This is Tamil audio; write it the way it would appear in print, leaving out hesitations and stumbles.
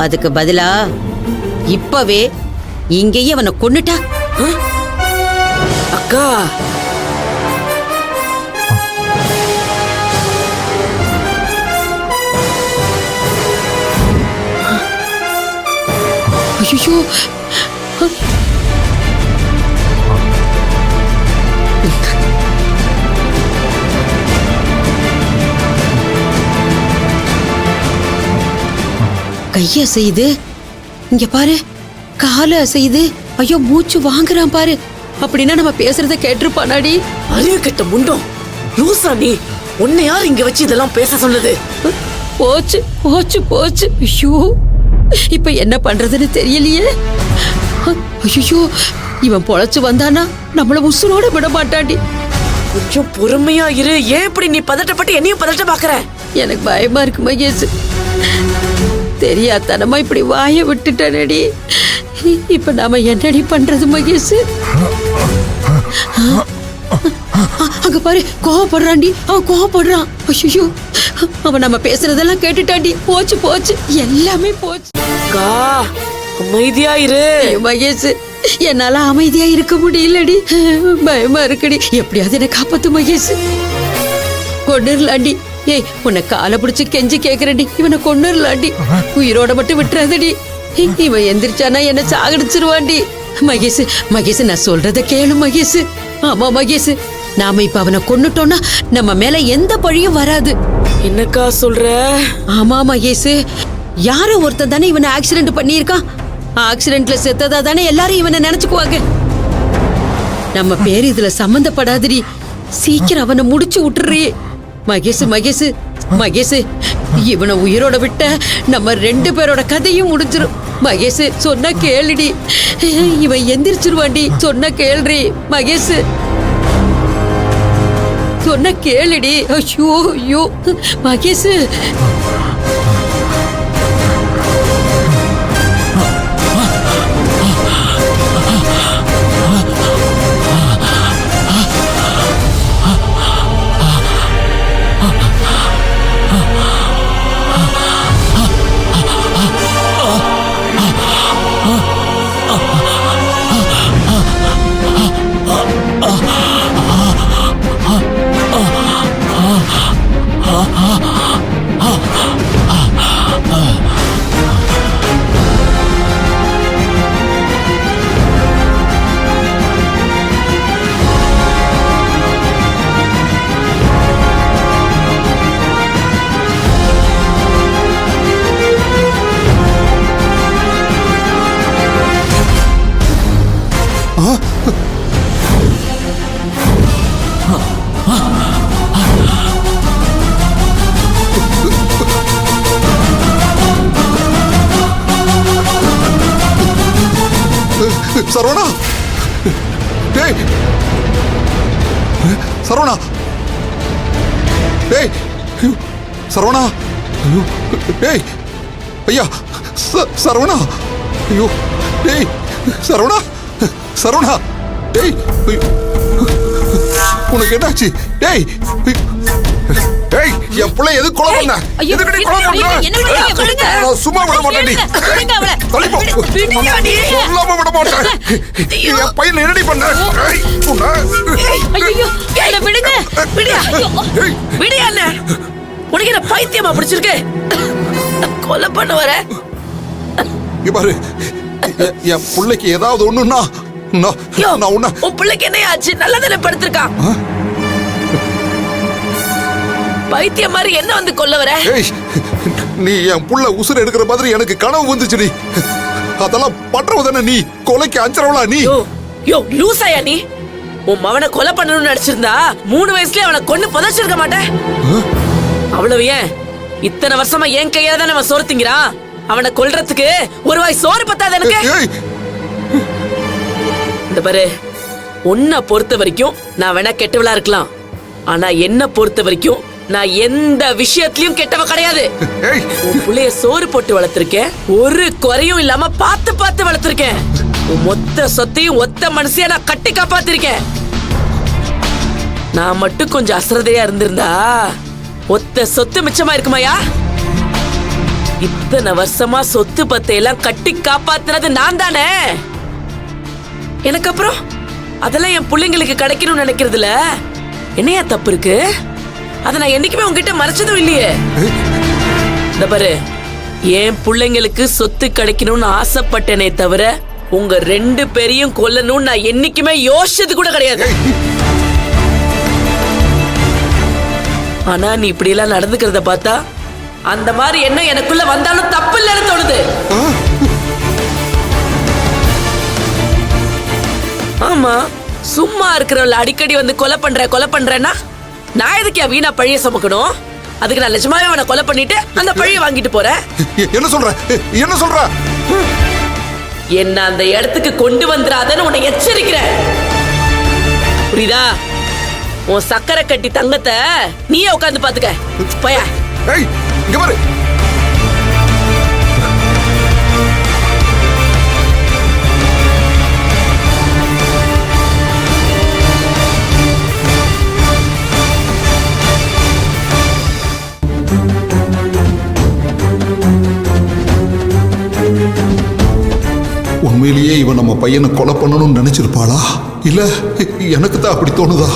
அதுக்கு பதிலா இப்பவே இங்கேயே அவனை கொன்னுட்டா. அக்கா ஐயோ, கைய செய்து இங்க பாரு, கால செய்து. ஐயோ, மூச்சு வாங்குறான் பாரு. அப்படின்னா நம்ம பேசுறத கேட்டிருப்பானாடி? அறிவு கெட்ட முண்டம், லூசா நீ? உன்னை யார் இங்க வச்சு இதெல்லாம் பேச சொன்னது? போச்சு போச்சு போச்சு. ஐயோ, இப்ப என்ன பண்றதுன்னு தெரியலையே. ஐயோ, இவன் பொழைச்சு வந்தானா நம்மள உசுரோட விட மாட்டாண்டி. கொஞ்சம் பொறுமையா இரு. ஏன் இப்படி நீ பதட்டப்பட்டு என்னையும் பதட்ட பாக்குற? எனக்கு பயமா இருக்கு மகேஷ். தெரியாதனமா இப்படி வாய விட்டுட்டனடி. இப்ப நாம என்னடி பண்றது மகேஷ்? அங்க பாரு, கோவப்படுறான்டி. அவன் கோவப்படுறான். ஐயோ, அவன் நம்ம பேசுறதெல்லாம் கேட்டுட்டாண்டி. போச்சு போச்சு, எல்லாமே போச்சு. அமைதியா இரு மகேஷ். என்னால அமைதியா இருக்க முடியலடி. பயமா இருக்குடி. எப்படியாவது என்ன காப்பாத்து மகேஷ். கொண்டுலாண்டி. ஏய், உன்னை காலை பிடிச்சு கெஞ்சி கேக்குறடி, இவனை கொண்டுலாண்டி. உயிரோட மட்டும் விட்டுறாதடி. இவன் எந்திரிச்சானா என்ன சாகடிச்சிருவாண்டி. மகேஷ் மகேஷ், நான் சொல்றத கேளு மகேஷ். ஆமா மகேஷ், நாம இப்ப அவனை கொன்னுட்டோம்னா நம்ம மேல எந்த பழியும் வராது. என்னக்கா சொல்ற? ஆமா மகேஷ், யாரோ ஒருத்தன் தானே இவனை ஆக்சிடென்ட் பண்ணியிருக்கான். ஆக்சிடென்ட்ல செத்ததா தானே எல்லாரும் இவனை நினைச்சுக்குவாங்க. நம்ம பேர் இதுல சம்பந்தப்படாதடி. சீக்கிரம் அவனை முடிச்சு விட்டுறே மகேஷ். மகேஷ் மகேஷ், இவனை உயிரோட விட்ட நம்ம 2 பேரோட கதையும் முடிஞ்சிரும். மகேஷ், சொன்னா கேளுடி. இவன் எந்திரிச்சிருவாண்டி. சொன்னா கேள்றி மகேஷ். சொன்ன கேளுடி. ஐயோ ஐயோ மகேஷ். சரவணா, டேய் சரவணா, டேய் சரவணா, டேய் ஐயா சரவணா, ஐயோ டேய் சரவணா, சரவணா, டேய் உனக்கு என்னாச்சு? டேய் டேய், என் பிள்ளை எது கொலை பண்ண? எதுக்கு கொலை பண்ண? நான் சும்மா விட மாட்டேன். சொல்லாம விட மாட்டேன். என் பையன் என்னடி பண்ண? உனக்கு என்ன பைத்தியமா பிடிச்சிருக்கு? கொலை பண்ண வர பாரு, என் பிள்ளைக்கு ஏதாவது ஒண்ணுன்னா உன் பிள்ளைக்கு என்ன ஆச்சு? நல்லதானே படுத்திருக்கான். பைத்தியம் மாதிரி என்ன வந்து கொல்ல வர? நீ என் புள்ள உசுர எடுக்கிற மாதிரி எனக்கு கனவு வந்துச்சுடி. அதெல்லாம் பண்றவதானே நீ? கொலைக்கு அஞ்சறவளா நீ? யோ லூசாயா நீ? உன் மவனை கொலை பண்ணணும்னு நினைச்சிருந்தா 3 வயசுலயே அவனை கொண்டு புதைச்சிருக்க மாட்டேன். அவ்வளவு ஏன் இத்தனை வருஷமா என் கையால தான் அவன் சோறு திங்கிறான். அவனை கொல்றதுக்கு ஒரு வாய் சோறு பத்தாது எனக்கு. இந்த பாரு, உன்னை பொறுத்த வரைக்கும் நான் வேணா கெட்டவளா இருக்கலாம். ஆனா என்ன பொறுத்த வரைக்கும் நான் எந்த விஷயத்திலயும் கெட்டவ கிடையாது. உன் புள்ளைய சோறு போட்டு வளர்த்திருக்கேன். ஒரு குறையும் இல்லாம பார்த்து பார்த்து வளர்த்திருக்கேன். உன் மொத்த சொத்தையும் ஒத்த மனசையா நான் கட்டி காப்பாத்திருக்கேன். நான் மட்டும் கொஞ்சம் அசரதையா இருந்திருந்தா ஒத்த சொத்து மிச்சமா இருக்குமாயா? இத்தனை வருஷமா சொத்து பத்தையெல்லாம் கட்டி காப்பாத்துனது நான் தானே. எனக்கு அப்புறம் அதெல்லாம் என் பிள்ளைங்களுக்கு கிடைக்கணும்னு நினைக்கிறதுல என்னையா தப்பு இருக்கு? அதை நான் என்னைக்குமே உங்ககிட்ட மறைச்சதும் இல்லையே. இந்த பாரு, என் பிள்ளைங்களுக்கு சொத்து கிடைக்கணும்னு ஆசைப்பட்டேனே தவிர உங்க 2 பேரையும் கொல்லணும்னு நான் என்னைக்குமே யோசிச்சது கூட கிடையாது. ஆனா நீ இப்படி எல்லாம் நடந்துக்கிறத பார்த்தா அந்த மாதிரி என்ன எனக்குள்ள வந்தாலும் தப்பு இல்லைன்னு தோணுது. ஆமா, சும்மா இருக்கிறவள அடிக்கடி வந்து கொலை பண்றேன்னா நான் எதுக்கு வீணா பழிய சுமக்கணும்? அதுக்கு நான் நிஜமாவே அவனை கொலை பண்ணிட்டு அந்த பழிய வாங்கிட்டு போறேன். என்ன சொல்ற? என்ன அந்த இடத்துக்கு கொண்டு வந்துடாதன்னு உன்னை எச்சரிக்கிறேன், புரியுதா? உன் சக்கரை கட்டி தங்கத்தை நீயே உட்காந்து பாத்துக்க. போயா. இங்க பாரு. உண்மையிலேயே இவன் நம்ம பையனை கொலை பண்ணணும்னு நினைச்சிருப்பாளா? இல்ல எனக்கு தான் அப்படி தோணுதா?